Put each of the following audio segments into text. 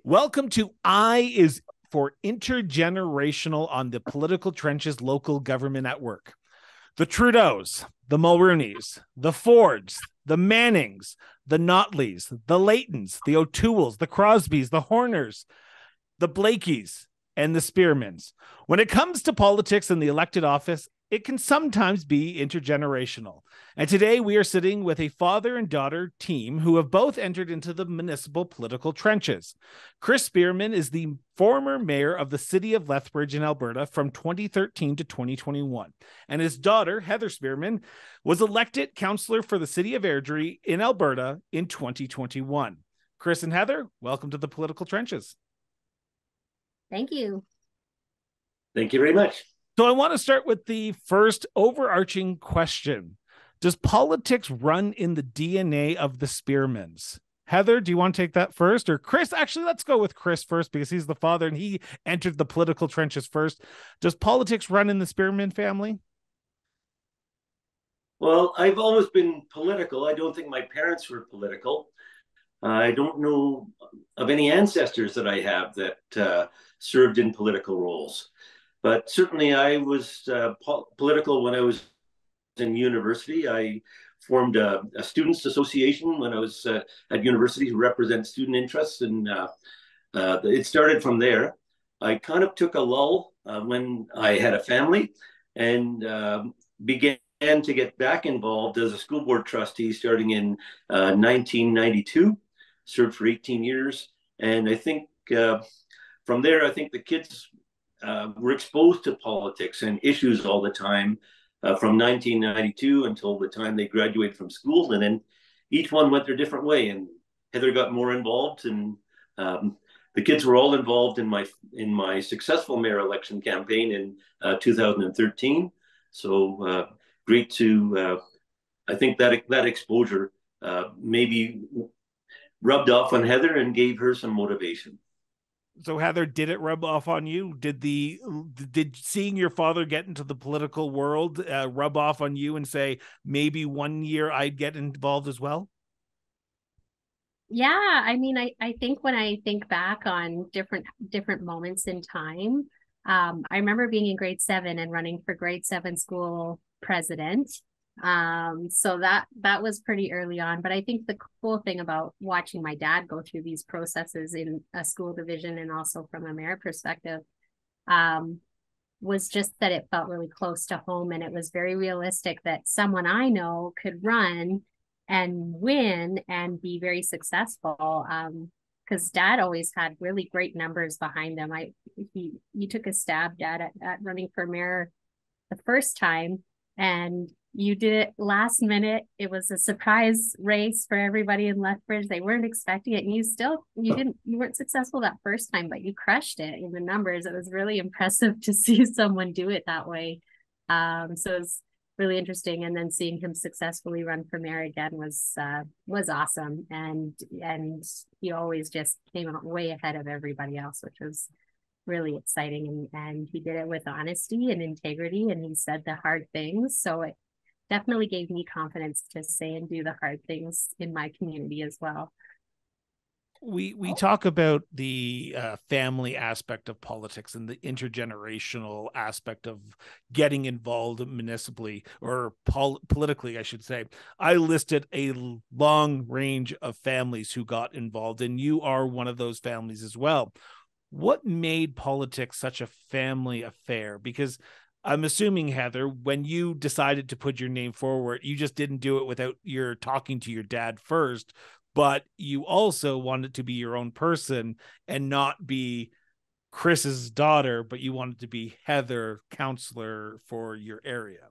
Welcome to I is for Intergenerational on the Political Trenches Local Government at Work. The Trudeaus, the Mulrooney's, the Fords, the Mannings, the Notleys, the Leightons, the O'Tooles, the Crosbys, the Horners, the Blakeys, and the Spearmans. When it comes to politics and the elected office, it can sometimes be intergenerational. And today we are sitting with a father and daughter team who have both entered into the municipal political trenches. Chris Spearman is the former mayor of the city of Lethbridge in Alberta from 2013 to 2021. And his daughter, Heather Spearman, was elected councillor for the city of Airdrie in Alberta in 2021. Chris and Heather, welcome to the political trenches. Thank you. Thank you very much. So I want to start with the first overarching question. Does politics run in the DNA of the Spearmans? Heather, do you want to take that first? Or Chris? Actually, let's go with Chris first because he's the father and he entered the political trenches first. Does politics run in the Spearman family? Well, I've always been political. I don't think my parents were political. I don't know of any ancestors that I have that served in political roles. But certainly I was political when I was in university. I formed a students' association when I was at university to represent student interests. And it started from there. I kind of took a lull when I had a family and began to get back involved as a school board trustee starting in 1992. Served for 18 years. And I think from there, I think the kids were exposed to politics and issues all the time from 1992 until the time they graduated from school. And then each one went their different way. And Heather got more involved, and the kids were all involved in my successful mayor election campaign in 2013. So great to, I think that exposure maybe rubbed off on Heather and gave her some motivation. So Heather, did it rub off on you? Did seeing your father get into the political world rub off on you and say, maybe one year I'd get involved as well? Yeah, I mean, I think when I think back on different moments in time, I remember being in grade 7 and running for grade 7 school president. So that was pretty early on. But I think the cool thing about watching my dad go through these processes in a school division and also from a mayor perspective, was just that it felt really close to home, and it was very realistic that someone I know could run and win and be very successful. Because dad always had really great numbers behind him. He took a stab, dad, at running for mayor the first time, and you did it last minute. It was a surprise race for everybody in Lethbridge. They weren't expecting it. And you weren't successful that first time, but you crushed it in the numbers. It was really impressive to see someone do it that way. So it was really interesting. And then seeing him successfully run for mayor again was awesome. And he always just came out way ahead of everybody else, which was really exciting. And he did it with honesty and integrity, and he said the hard things. So it definitely gave me confidence to say and do the hard things in my community as well. We talk about the family aspect of politics and the intergenerational aspect of getting involved municipally or politically, I should say. I listed a long range of families who got involved, and you are one of those families as well. What made politics such a family affair? Because I'm assuming, Heather, when you decided to put your name forward, you just didn't do it without your talking to your dad first, but you also wanted to be your own person and not be Chris's daughter, but you wanted to be Heather, counselor for your area.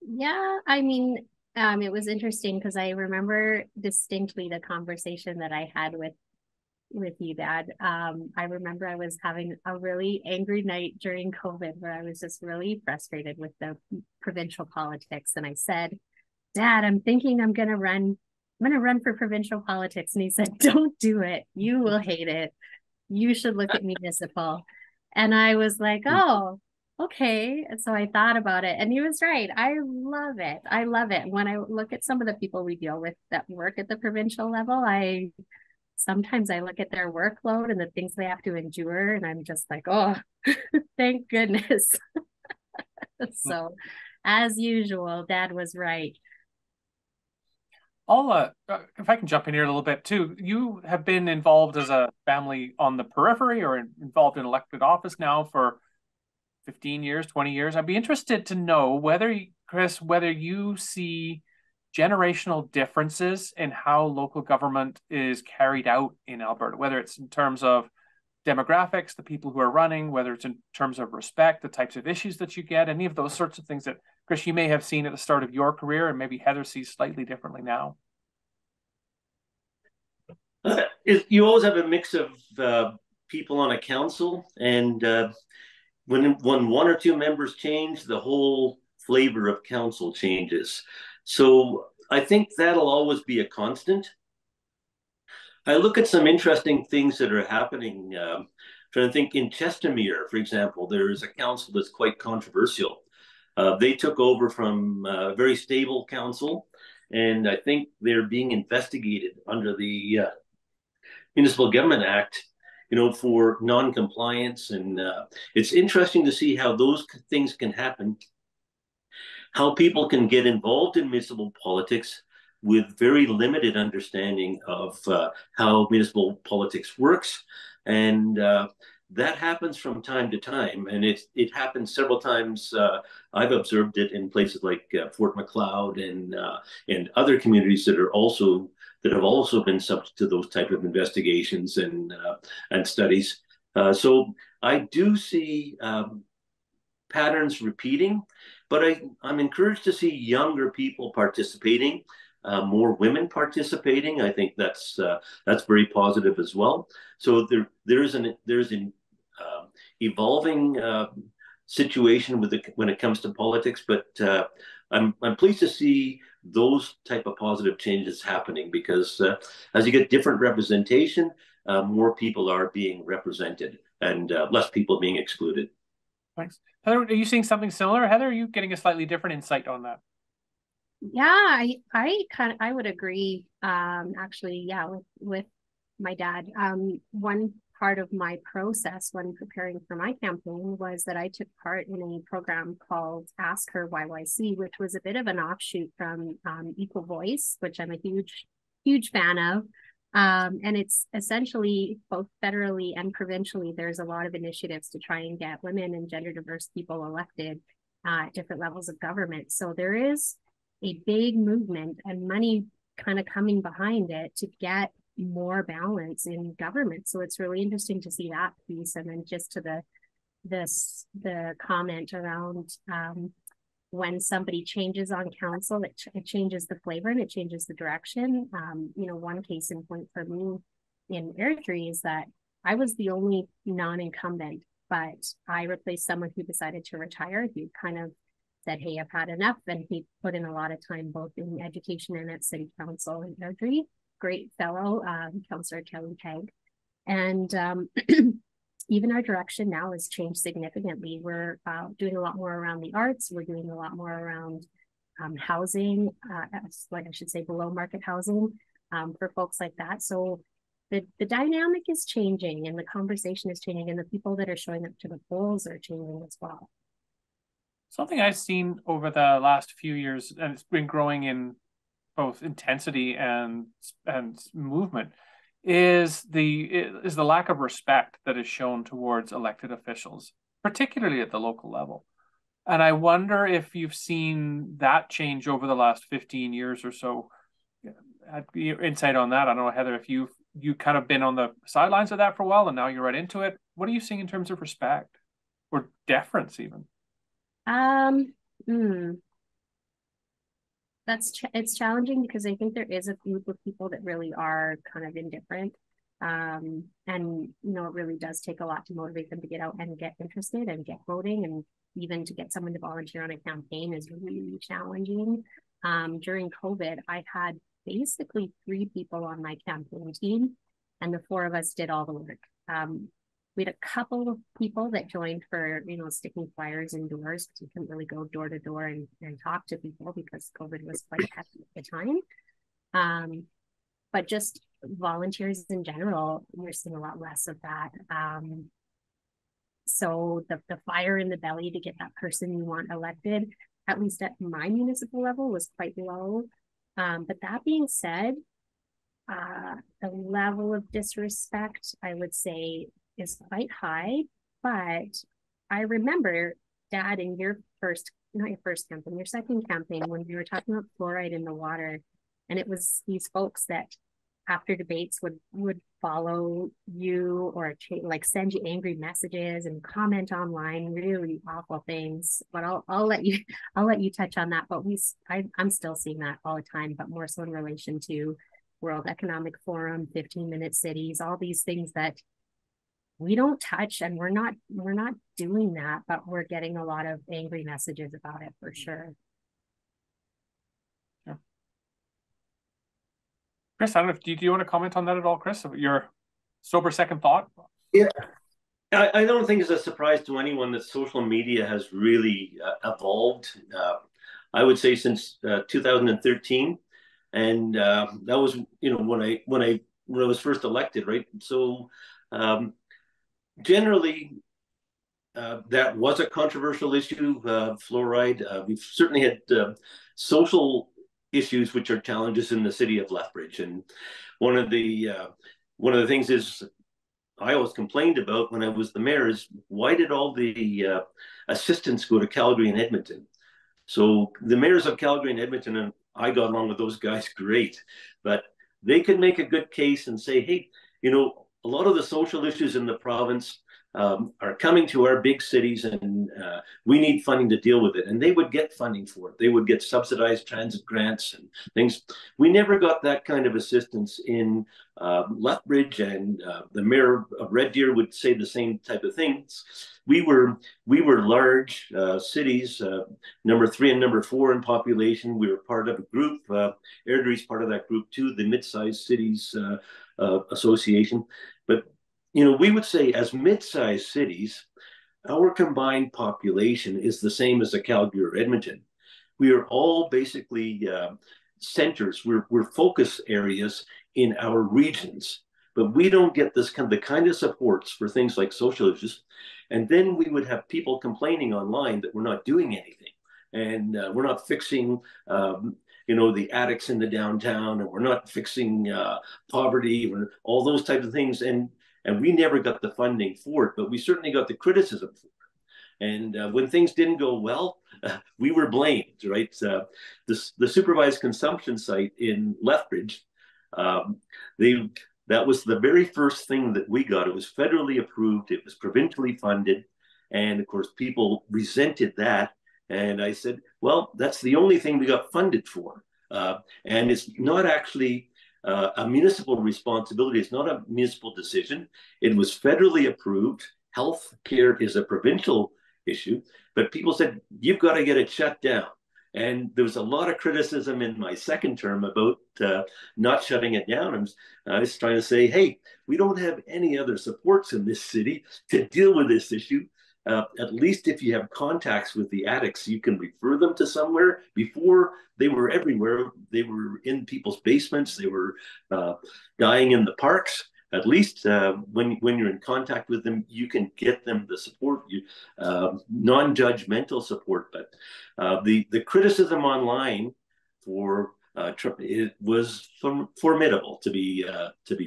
Yeah, I mean, it was interesting because I remember distinctly the conversation that I had with you, Dad. I remember I was having a really angry night during COVID where I was just really frustrated with the provincial politics. And I said, Dad, I'm thinking I'm going to run for provincial politics. And he said, don't do it. You will hate it. You should look at municipal. And I was like, oh, okay. And so I thought about it, and he was right. I love it. I love it. When I look at some of the people we deal with that work at the provincial level, sometimes I look at their workload and the things they have to endure, and I'm just like, oh, thank goodness. So, as usual, Dad was right. I'll, if I can jump in here a little bit too, you have been involved as a family on the periphery or involved in elected office now for 15 years, 20 years. I'd be interested to know whether, Chris, whether you see generational differences in how local government is carried out in Alberta, whether it's in terms of demographics, the people who are running, whether it's in terms of respect, the types of issues that you get, any of those sorts of things that, Chris, you may have seen at the start of your career and maybe Heather sees slightly differently now. You always have a mix of people on a council, and when one or two members change, the whole flavor of council changes. So I think that'll always be a constant. I look at some interesting things that are happening. Trying to think in Chestermere, for example, there is a council that's quite controversial. They took over from a very stable council, and I think they're being investigated under the Municipal Government Act, for non-compliance. And it's interesting to see how those things can happen, how people can get involved in municipal politics with very limited understanding of how municipal politics works. And that happens from time to time. And it happens several times. I've observed it in places like Fort Macleod and other communities that have also been subject to those type of investigations and studies. So I do see patterns repeating, but I'm encouraged to see younger people participating, more women participating. I think that's very positive as well. So there's an evolving situation when it comes to politics, but I'm pleased to see those type of positive changes happening, because as you get different representation, more people are being represented and less people being excluded. Thanks. Heather, are you seeing something similar? Heather, are you getting a slightly different insight on that? Yeah, I would agree. Actually, yeah, with my dad. One part of my process when preparing for my campaign was that I took part in a program called Ask Her YYC, which was a bit of an offshoot from Equal Voice, which I'm a huge fan of. And it's essentially both federally and provincially, there's a lot of initiatives to try and get women and gender diverse people elected at different levels of government. So there is a big movement and money kind of coming behind it to get more balance in government. So it's really interesting to see that piece. And then just to the comment around when somebody changes on council, it changes the flavor and it changes the direction. One case in point for me in Airdrie is that I was the only non-incumbent, but I replaced someone who decided to retire. He kind of said, hey, I've had enough. And he put in a lot of time, both in education and at city council in Airdrie. Great fellow, Councillor Kelly Pegg. And even our direction now has changed significantly. We're doing a lot more around the arts. We're doing a lot more around housing, like I should say below market housing for folks like that. So the dynamic is changing and the conversation is changing and the people that are showing up to the polls are changing as well. Something I've seen over the last few years, and it's been growing in both intensity and movement, is the lack of respect that is shown towards elected officials, particularly at the local level. And I wonder if you've seen that change over the last 15 years or so. Have your insight on that? I don't know, Heather, if you kind of been on the sidelines of that for a while and now you're right into it. What are you seeing in terms of respect or deference even? It's challenging because I think there is a group of people that really are kind of indifferent. And it really does take a lot to motivate them to get out and get interested and get voting, and even to get someone to volunteer on a campaign is really challenging. During COVID, I had basically 3 people on my campaign team, and the 4 of us did all the work. We had a couple of people that joined for, sticking flyers indoors, because we couldn't really go door to door and talk to people because COVID was quite heavy at the time. But just volunteers in general, we're seeing a lot less of that. So the fire in the belly to get that person you want elected, at least at my municipal level, was quite low. But that being said, the level of disrespect, I would say, is quite high. But I remember, Dad, in your first, not your first campaign, your second campaign, when we were talking about fluoride in the water, and it was these folks that after debates would follow you or like send you angry messages and comment online, really awful things. But I'll let you touch on that. But I'm still seeing that all the time, but more so in relation to World Economic Forum, 15-minute cities, all these things that we don't touch, and we're not doing that, but we're getting a lot of angry messages about it for sure. Chris, I don't know, do you want to comment on that at all, Chris? Your sober second thought? Yeah, I don't think it's a surprise to anyone that social media has really evolved. I would say since 2013, and that was when I was first elected, right? So generally, that was a controversial issue, fluoride. We've certainly had social issues which are challenges in the city of Lethbridge, and one of the things is I always complained about when I was the mayor is why did all the assistants go to Calgary and Edmonton? So the mayors of Calgary and Edmonton, and I got along with those guys great, but they could make a good case and say, hey, a lot of the social issues in the province are coming to our big cities, and we need funding to deal with it. And they would get funding for it. They would get subsidized transit grants and things. We never got that kind of assistance in Lethbridge, and the mayor of Red Deer would say the same type of things. We were large cities, number 3 and number 4 in population. We were part of a group. Airdrie's part of that group too, the Mid-Sized Cities Association. But we would say as mid-sized cities, our combined population is the same as a Calgary or Edmonton. We are all basically centers. We're focus areas in our regions, but we don't get the kind of supports for things like social issues. And then we would have people complaining online that we're not doing anything, and we're not fixing the addicts in the downtown, and we're not fixing poverty, or all those types of things. And we never got the funding for it, but we certainly got the criticism for it. And when things didn't go well, we were blamed, right? The supervised consumption site in Lethbridge, that was the very first thing that we got. It was federally approved. It was provincially funded. And of course, people resented that. And I said, well, that's the only thing we got funded for. And it's not actually a municipal responsibility. It's not a municipal decision. It was federally approved. Health care is a provincial issue, but people said, you've got to get it shut down. And there was a lot of criticism in my second term about not shutting it down. I was trying to say, hey, we don't have any other supports in this city to deal with this issue. At least if you have contacts with the addicts, you can refer them to somewhere. Before, they were everywhere. They were in people's basements. They were dying in the parks. At least when you're in contact with them, you can get them the support, non-judgmental support. But the criticism online for it was formidable, to be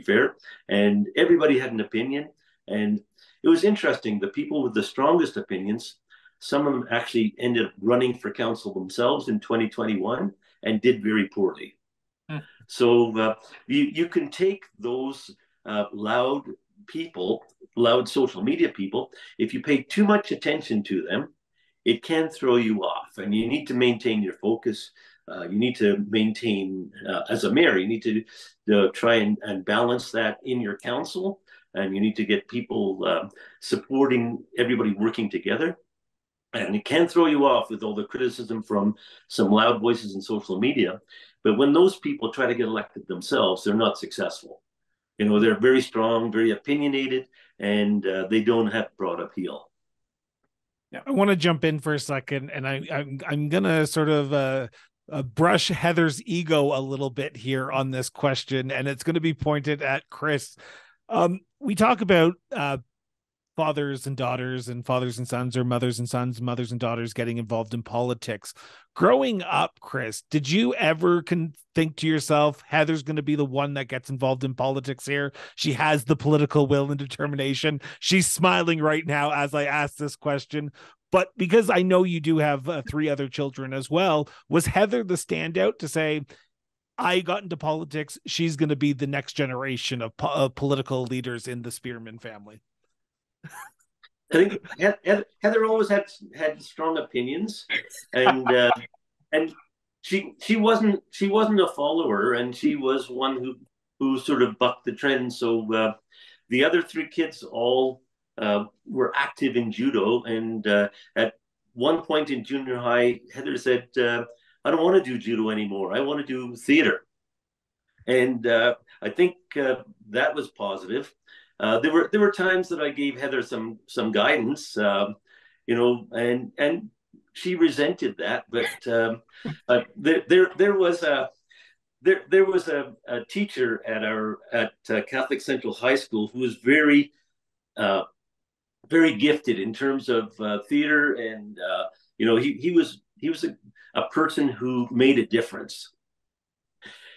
fair, and everybody had an opinion. And it was interesting. The people with the strongest opinions, some of them actually ended up running for council themselves in 2021 and did very poorly. So you can take those loud social media people. If you pay too much attention to them, it can throw you off, and you need to maintain your focus. You need to maintain, as a mayor, you need to try and balance that in your council. And you need to get people supporting everybody working together. And it can throw you off with all the criticism from some loud voices in social media. But when those people try to get elected themselves, they're not successful. They're very strong, very opinionated, and they don't have broad appeal. Yeah, I want to jump in for a second, and I'm gonna sort of brush Heather's ego a little bit here on this question, and it's going to be pointed at Chris. We talk about fathers and daughters and fathers and sons, or mothers and sons, mothers and daughters getting involved in politics. Growing up, Chris, did you ever think to yourself, Heather's going to be the one that gets involved in politics here? She has the political will and determination. She's smiling right now as I ask this question. But because I know you do have 3 other children as well, was Heather the standout to say, I got into politics, she's going to be the next generation of political leaders in the Spearman family? I think Heather always had strong opinions, and she wasn't a follower, and she was one who sort of bucked the trend. So the other 3 kids all were active in judo, and at one point in junior high, Heather said, "I don't want to do judo anymore. I want to do theater," and I think that was positive. There were times that I gave Heather some guidance, and she resented that. But there was a teacher at Catholic Central High School who was very gifted in terms of theater, and he was a person who made a difference.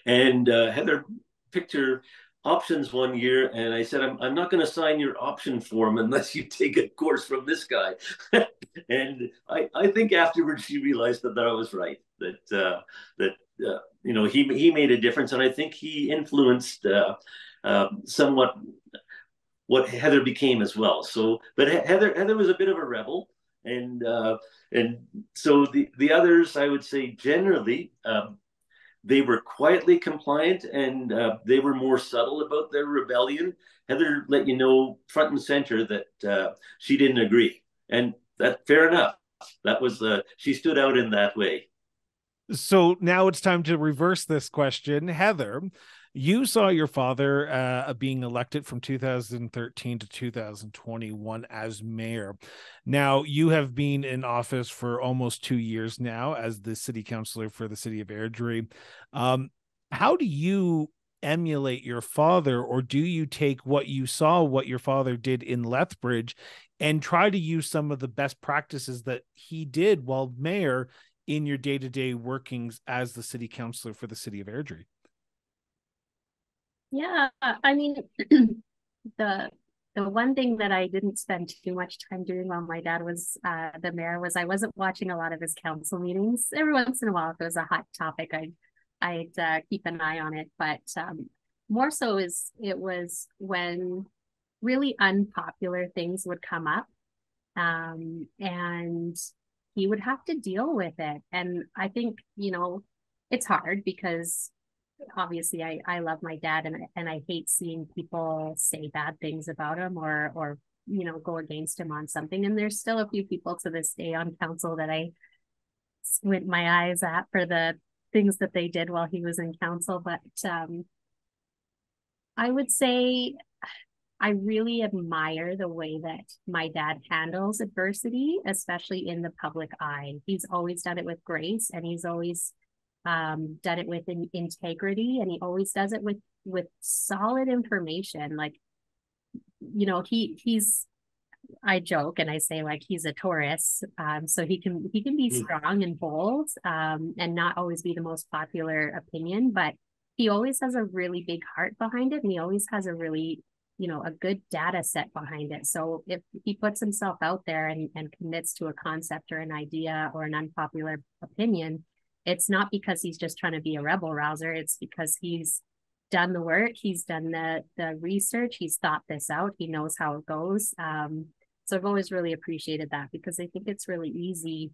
And Heather picked her options one year, and I said, I'm not going to sign your option form unless you take a course from this guy. And I think afterwards she realized that I was right, that he made a difference, and I think he influenced somewhat what Heather became as well. So, but Heather was a bit of a rebel, and so the others, I would say, generally, they were quietly compliant, and they were more subtle about their rebellion. Heather let you know front and center that she didn't agree, and that fair enough. That was she stood out in that way. So now it's time to reverse this question. Heather, you saw your father being elected from 2013 to 2021 as mayor. Now, you have been in office for almost 2 years now as the city councilor for the city of Airdrie. How do you emulate your father, or do you take what you saw, what your father did in Lethbridge, and try to use some of the best practices that he did while mayor in your day-to-day workings as the city councilor for the city of Airdrie? Yeah, I mean, the one thing that I didn't spend too much time doing while my dad was the mayor was I wasn't watching a lot of his council meetings. Every once in a while, if it was a hot topic, I'd keep an eye on it. But more so it was when really unpopular things would come up, and he would have to deal with it. And I think, it's hard because obviously I love my dad, and I hate seeing people say bad things about him or go against him on something. And there's still a few people to this day on council that I squint my eyes at for the things that they did while he was in council. But I would say I really admire the way that my dad handles adversity, especially in the public eye. He's always done it with grace, and he's always done it with integrity, and he always does it with solid information. Like, he's I joke and I say, like, he's a Taurus, so he can be strong and bold, and not always be the most popular opinion, but he always has a really big heart behind it, and he always has a really a good data set behind it. So if he puts himself out there and commits to a concept or an idea or an unpopular opinion, it's not because he's just trying to be a rebel rouser. It's because he's done the work, he's done the research, he's thought this out, he knows how it goes. So I've always really appreciated that, because I think it's really easy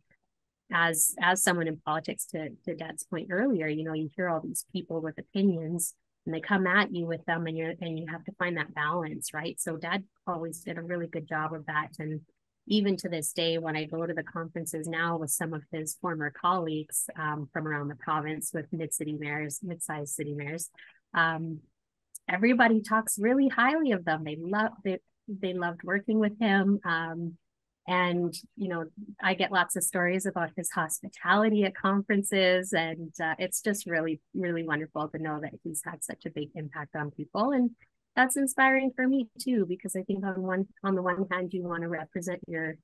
as someone in politics, to Dad's point earlier, you hear all these people with opinions, and they come at you with them, and you have to find that balance, right? So Dad always did a really good job of that. And even to this day, when I go to the conferences now with some of his former colleagues from around the province, with mid-sized city mayors, everybody talks really highly of them. They loved working with him. And, I get lots of stories about his hospitality at conferences. And it's just really, really wonderful to know that he's had such a big impact on people. And that's inspiring for me too, because I think on the one hand, you want to represent your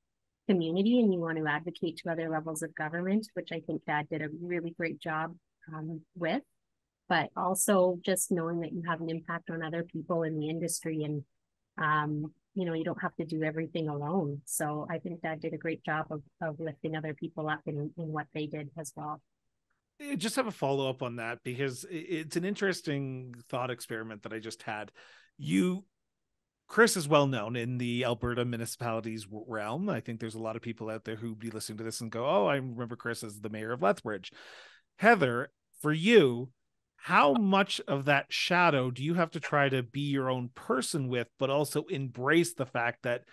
community and you want to advocate to other levels of government, which I think Dad did a really great job with. But also just knowing that you have an impact on other people in the industry, and you don't have to do everything alone. So I think Dad did a great job of lifting other people up in what they did as well. I just have a follow-up on that, because it's an interesting thought experiment that I just had. Chris is well known in the Alberta municipalities realm. I think there's a lot of people out there who'd be listening to this and go, oh, I remember Chris as the mayor of Lethbridge. Heather, for you, how much of that shadow do you have to try to be your own person with, but also embrace the fact that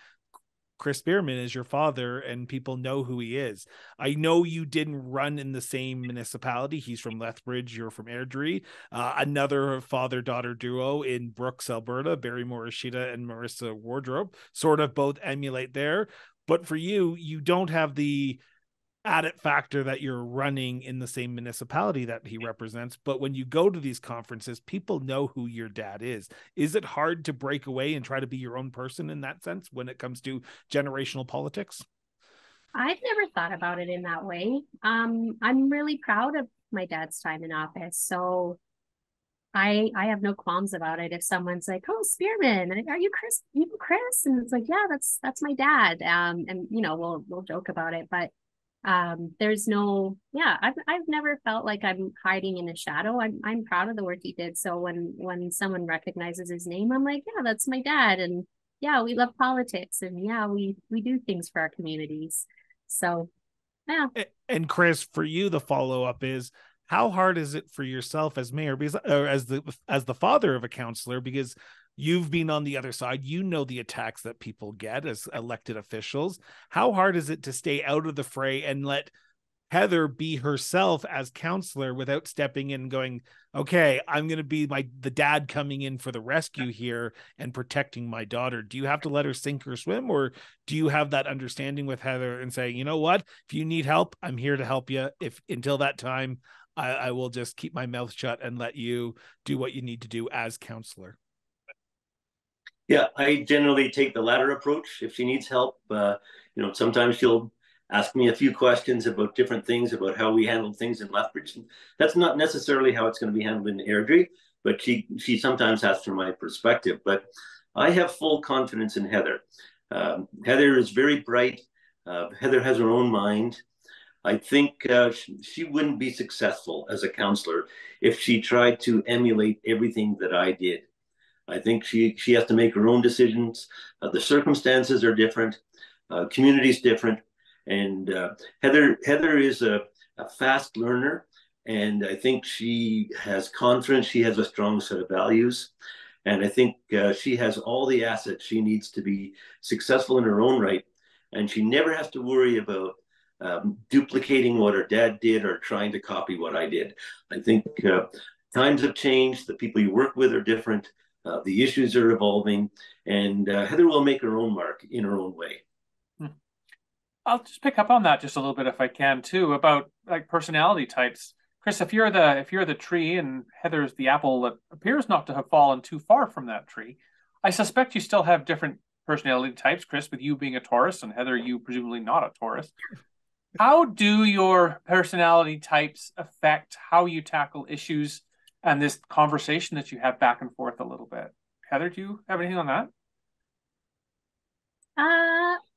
Chris Spearman is your father and people know who he is? I know you didn't run in the same municipality. He's from Lethbridge, you're from Airdrie. Another father-daughter duo in Brooks, Alberta, Barry Morishita and Marissa Wardrobe, sort of both emulate there. But for you, you don't have the added factor that you're running in the same municipality that he represents. But when you go to these conferences, people know who your dad is. Is it hard to break away and try to be your own person in that sense when it comes to generational politics? I've never thought about it in that way. I'm really proud of my dad's time in office. So I have no qualms about it. If someone's like, "Oh, Spearman, are you Chris? You Chris?" And it's like, "Yeah, that's my dad." And we'll joke about it, but there's no, I've never felt like I'm hiding in a shadow. I'm proud of the work he did. So when someone recognizes his name, I'm like, yeah, that's my dad. And yeah, we love politics, and yeah, we do things for our communities. So yeah. And Chris, for you, the follow-up is, how hard is it for yourself as mayor, because or as the father of a councillor, because you've been on the other side, you know the attacks that people get as elected officials. How hard is it to stay out of the fray and let Heather be herself as councillor without stepping in and going, okay, I'm going to be the dad coming in for the rescue here and protecting my daughter? Do you have to let her sink or swim, or do you have that understanding with Heather and say, you know what, if you need help, I'm here to help you. If until that time, I will just keep my mouth shut and let you do what you need to do as councillor? Yeah, I generally take the latter approach. If she needs help, sometimes she'll ask me a few questions about different things, about how we handled things in Lethbridge. That's not necessarily how it's going to be handled in Airdrie, but she sometimes asks for my perspective. But I have full confidence in Heather. Heather is very bright. Heather has her own mind. I think she wouldn't be successful as a councillor if she tried to emulate everything that I did. I think she has to make her own decisions. The circumstances are different, community's different, and Heather is a fast learner, and I think she has confidence. She has a strong set of values, and I think she has all the assets she needs to be successful in her own right, and she never has to worry about duplicating what her dad did or trying to copy what I did. I think times have changed. The people you work with are different. The issues are evolving, and Heather will make her own mark in her own way. I'll just pick up on that just a little bit if I can too, about like personality types. Chris, if you're the tree and Heather's the apple that appears not to have fallen too far from that tree, I suspect you still have different personality types, Chris, with you being a Taurus and Heather, you presumably not a Taurus. How do your personality types affect how you tackle issues and this conversation that you have back and forth a little bit? Heather, do you have anything on that?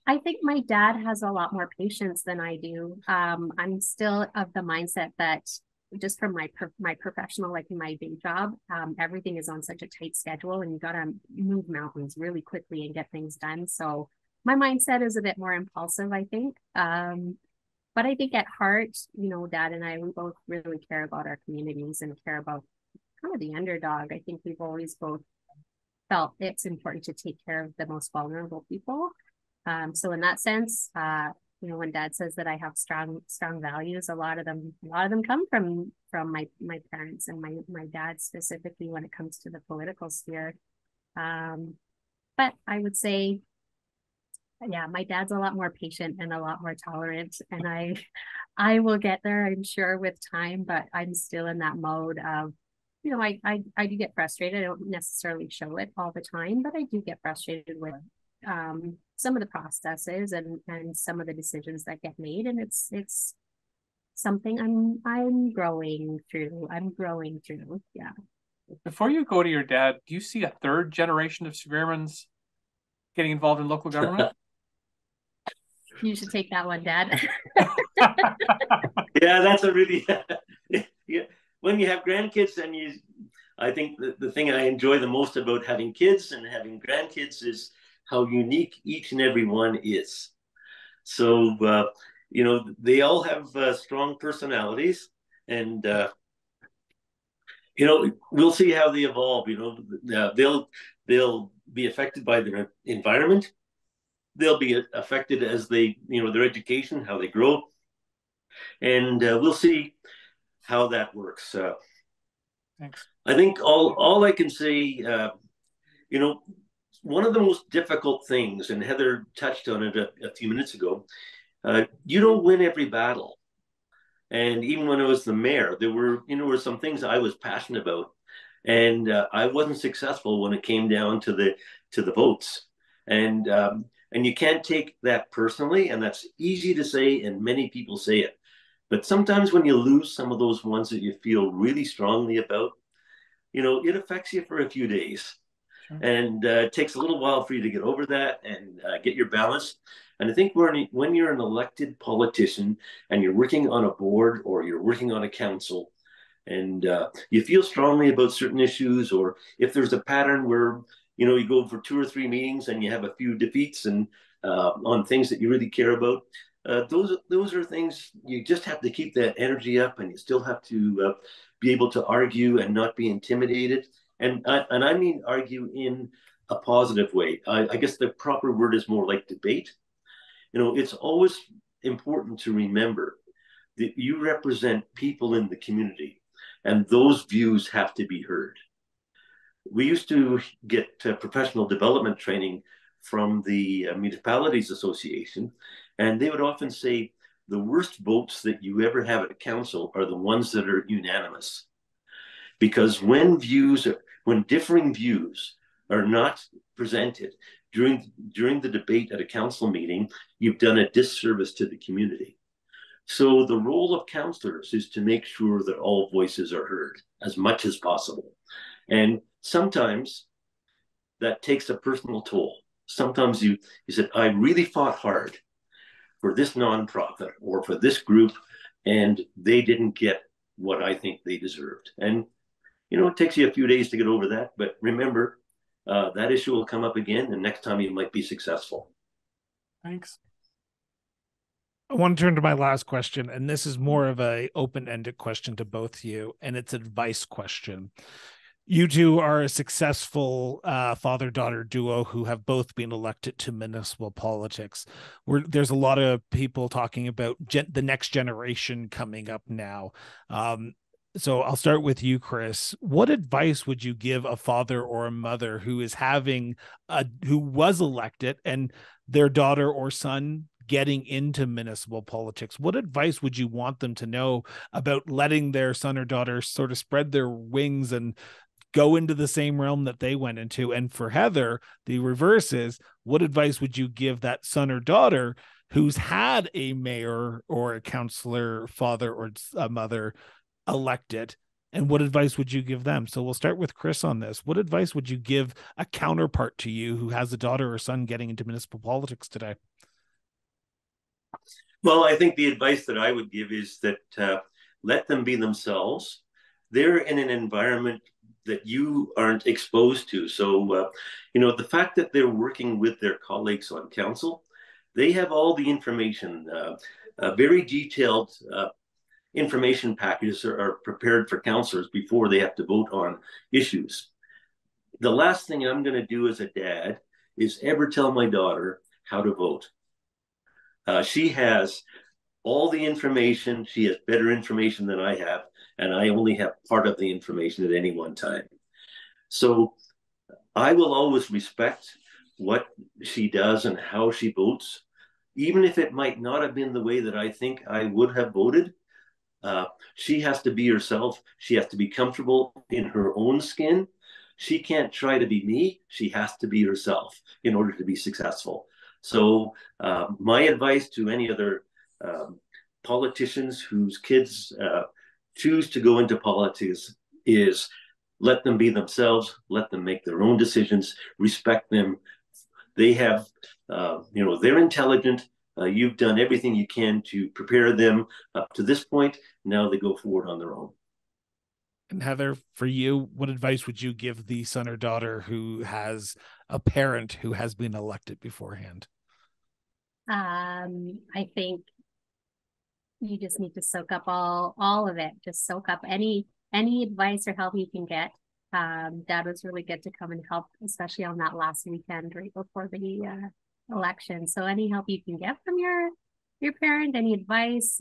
I think my dad has a lot more patience than I do. I'm still of the mindset that just from my professional, like my day job, everything is on such a tight schedule, and you got to move mountains really quickly and get things done. So my mindset is a bit more impulsive, I think. But I think at heart, Dad and I, we both really care about our communities and care about kind of the underdog. I think we've always both felt it's important to take care of the most vulnerable people. So in that sense, when Dad says that I have strong values, a lot of them come from my parents and my dad specifically when it comes to the political sphere. But I would say Yeah, my dad's a lot more patient and a lot more tolerant, and I will get there, I'm sure, with time, but I'm still in that mode of, I do get frustrated. I don't necessarily show it all the time, but I do get frustrated with some of the processes and some of the decisions that get made, and it's something I'm growing through. I'm growing through. Yeah. Before you go to your dad, do you see a third generation of Spearmans getting involved in local government? You should take that one, Dad. Yeah, that's a really yeah. When you have grandkids, and I think the thing I enjoy the most about having kids and having grandkids is how unique each and every one is. So they all have strong personalities, and we'll see how they evolve. They'll be affected by their environment. They'll be affected as their education, how they grow, and we'll see how that works. Thanks. I think all I can say, one of the most difficult things, and Heather touched on it a few minutes ago, you don't win every battle. And even when I was the mayor, there were some things I was passionate about, and I wasn't successful when it came down to the votes. And you can't take that personally, and that's easy to say, and many people say it. But sometimes when you lose some of those ones that you feel really strongly about, it affects you for a few days. Sure. And it takes a little while for you to get over that and get your balance. And I think when you're an elected politician and you're working on a board or you're working on a council, and you feel strongly about certain issues, or if there's a pattern where you go for 2 or 3 meetings and you have a few defeats and on things that you really care about, those are things you just have to keep that energy up, and you still have to be able to argue and not be intimidated. And I mean argue in a positive way. I guess the proper word is more like debate. It's always important to remember that you represent people in the community, and those views have to be heard. We used to get professional development training from the Municipalities Association, and they would often say the worst votes that you ever have at a council are the ones that are unanimous. Because when differing views are not presented during the debate at a council meeting, you've done a disservice to the community. So the role of councillors is to make sure that all voices are heard as much as possible. And sometimes that takes a personal toll. Sometimes you said, I really fought hard for this nonprofit or for this group, and they didn't get what I think they deserved. And it takes you a few days to get over that, but remember, that issue will come up again, and next time you might be successful. Thanks. I want to turn to my last question, and this is more of a open-ended question to both of you, and it's an advice question. You two are a successful father-daughter duo who have both been elected to municipal politics. There's a lot of people talking about the next generation coming up now. So I'll start with you, Chris. What advice would you give a father or a mother who was elected and their daughter or son getting into municipal politics? What advice would you want them to know about letting their son or daughter sort of spread their wings and go into the same realm that they went into? And for Heather, the reverse is, what advice would you give that son or daughter who's had a mayor or a councillor, father or a mother elected, and what advice would you give them? So we'll start with Chris on this. What advice would you give a counterpart to you who has a daughter or son getting into municipal politics today? Well, I think the advice that I would give is that let them be themselves. They're in an environment that you aren't exposed to. So, the fact that they're working with their colleagues on council, they have all the information, very detailed information packages are prepared for councillors before they have to vote on issues. The last thing I'm going to do as a dad is ever tell my daughter how to vote. She has all the information. She has better information than I have, and I only have part of the information at any one time. So I will always respect what she does and how she votes, even if it might not have been the way that I think I would have voted. She has to be herself. She has to be comfortable in her own skin. She can't try to be me. She has to be herself in order to be successful. So my advice to any other politicians whose kids choose to go into politics is let them be themselves, let them make their own decisions, respect them. They have, they're intelligent. You've done everything you can to prepare them up to this point. Now they go forward on their own. And Heather, for you, what advice would you give the son or daughter who has a parent who has been elected beforehand? I think you just need to soak up all of it. Just soak up any advice or help you can get. Dad was really good to come and help, especially on that last weekend right before the election. So any help you can get from your parent, any advice,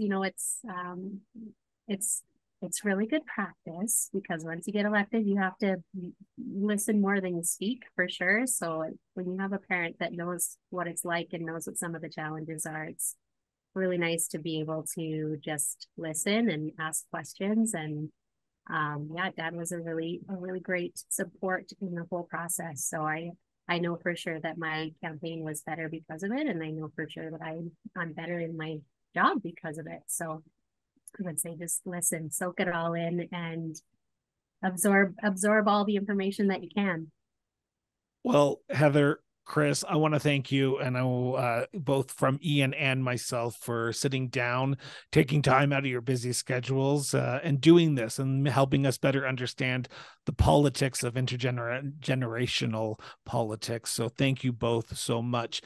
it's really good practice, because once you get elected, you have to listen more than you speak, for sure. So when you have a parent that knows what it's like and knows what some of the challenges are, it's really nice to be able to just listen and ask questions. And Dad was a really great support in the whole process. So I know for sure that my campaign was better because of it, and I know for sure that I'm better in my job because of it. So I would say just listen, soak it all in, and absorb all the information that you can. Well, Heather, Chris, I want to thank you, and I will both from Ian and myself, for sitting down, taking time out of your busy schedules, and doing this and helping us better understand the politics of intergenerational politics. So thank you both so much.